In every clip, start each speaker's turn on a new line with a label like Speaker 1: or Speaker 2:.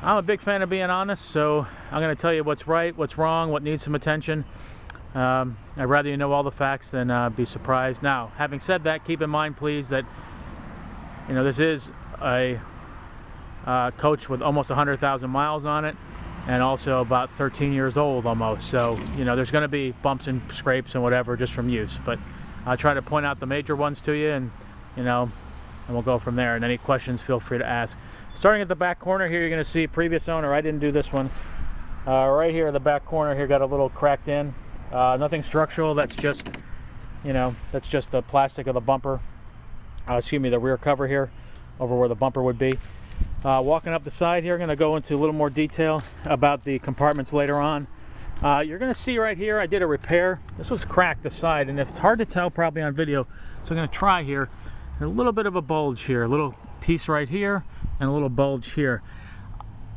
Speaker 1: I'm a big fan of being honest, so I'm going to tell you what's right, what's wrong, what needs some attention. I'd rather you know all the facts than be surprised. Now, having said that, keep in mind, please, that this is a coach with almost 100,000 miles on it, and also about 13 years old almost. So there's going to be bumps and scrapes and whatever just from use. But I'll try to point out the major ones to you, and and we'll go from there. And any questions, feel free to ask. Starting at the back corner here, you're going to see previous owner. I didn't do this one. Right here in the back corner here, got a little cracked in. Nothing structural. That's just, that's just the plastic of the bumper. Excuse me, the rear cover here, over where the bumper would be. Walking up the side here, I'm going to go into a little more detail about the compartments later on. You're going to see right here, I did a repair. This was cracked the side, and it's hard to tell probably on video, so I'm going to try here. There's a little bit of a bulge here, a little piece right here, and a little bulge here.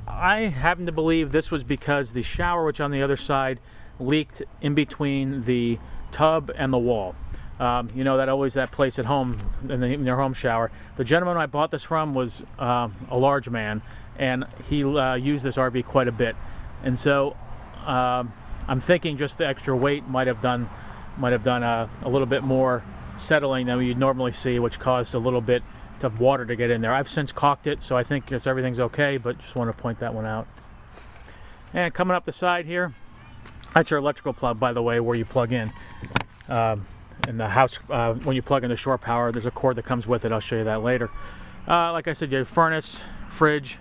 Speaker 1: I happen to believe this was because the shower, which on the other side, leaked in between the tub and the wall. That place at home, in their home shower. The gentleman I bought this from was a large man, and he used this RV quite a bit. And so I'm thinking just the extra weight might have done a little bit more settling than you'd normally see, which caused a little bit of water to get in there. I've since caulked it, so I think everything's okay, but just want to point that one out. And coming up the side here, that's your electrical plug, by the way, where you plug in. In the house, when you plug in the shore power, there's a cord that comes with it. I'll show you that later. Like I said, you have furnace, fridge.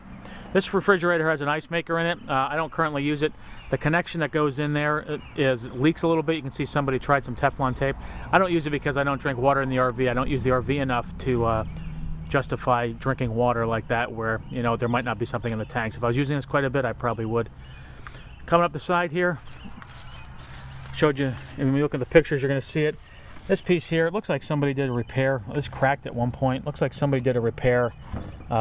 Speaker 1: This refrigerator has an ice maker in it. I don't currently use it. The connection that goes in there leaks a little bit. You can see somebody tried some Teflon tape. I don't use it because I don't drink water in the RV. I don't use the RV enough to justify drinking water like that, where there might not be something in the tanks. If I was using this quite a bit, I probably would. Coming up the side here, showed you, and when you look at the pictures, you're going to see it. This piece here, it looks like somebody did a repair. This cracked at one point. Looks like somebody did a repair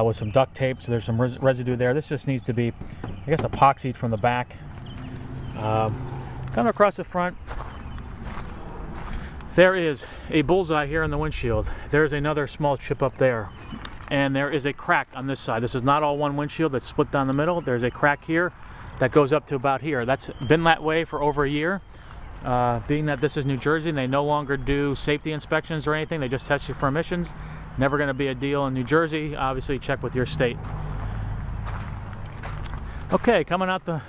Speaker 1: with some duct tape, so there's some residue there. This just needs to be, I guess, epoxied from the back. Coming across the front, there is a bullseye here in the windshield. There's another small chip up there, and there is a crack on this side. This is not all one windshield that's split down the middle. There's a crack here that goes up to about here. That's been that way for over a year. Being that this is New Jersey and they no longer do safety inspections or anything, they just test you for emissions. Never going to be a deal in New Jersey. Obviously, check with your state. Okay, coming out the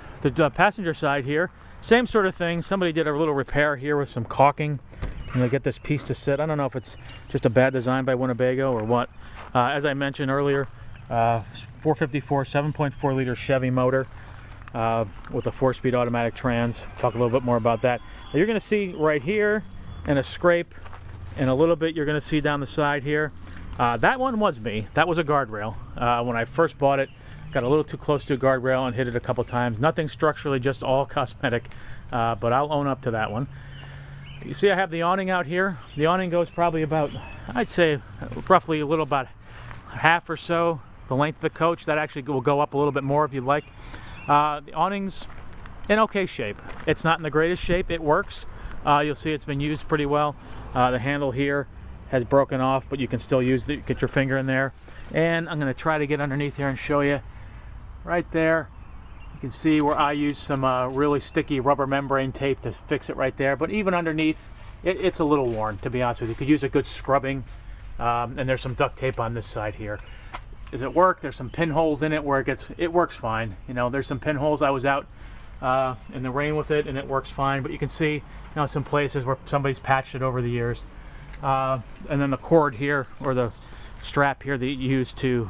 Speaker 1: passenger side here, same sort of thing. Somebody did a little repair here with some caulking, and they get this piece to sit. I don't know if it's just a bad design by Winnebago or what. As I mentioned earlier, 454 7.4 liter Chevy motor with a 4-speed automatic trans. Talk a little bit more about that. Now you're going to see right here, and a scrape, and a little bit you're going to see down the side here. That one was me. That was a guardrail. When I first bought it, got a little too close to a guardrail and hit it a couple times. Nothing structurally, just all cosmetic, but I'll own up to that one. You see I have the awning out here. The awning goes probably about, I'd say, roughly a little about half or so the length of the coach. That actually will go up a little bit more if you'd like. The awning's in okay shape. It's not in the greatest shape. It works. You'll see it's been used pretty well. The handle here has broken off, but you can still use it. Get your finger in there. And I'm going to try to get underneath here and show you. Right there, you can see where I use some really sticky rubber membrane tape to fix it right there. But even underneath, it's a little worn, to be honest with you. You could use a good scrubbing. And there's some duct tape on this side here. Does it work? There's some pinholes in it where it works fine. There's some pinholes. I was out in the rain with it, and it works fine. But you can see, some places where somebody's patched it over the years. And then the cord here, or the strap here that you use to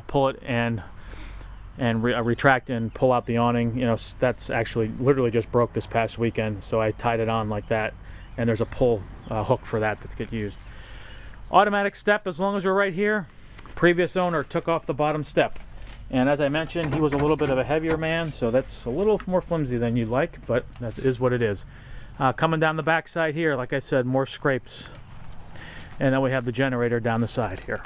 Speaker 1: pull it and retract and pull out the awning, that's actually literally just broke this past weekend, so I tied it on like that, and there's a pull hook for that gets used. Automatic step, as long as we're right here. Previous owner took off the bottom step, and as I mentioned, he was a little bit of a heavier man, so that's a little more flimsy than you'd like, but that is what it is. Coming down the back side here, like I said, more scrapes, and then we have the generator down the side here.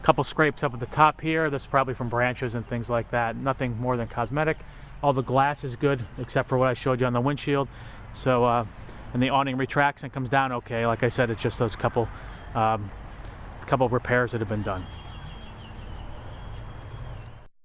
Speaker 1: Couple scrapes up at the top here. This is probably from branches and things like that. Nothing more than cosmetic. All the glass is good except for what I showed you on the windshield. So and the awning retracts and comes down okay. Like I said, it's just those couple repairs that have been done.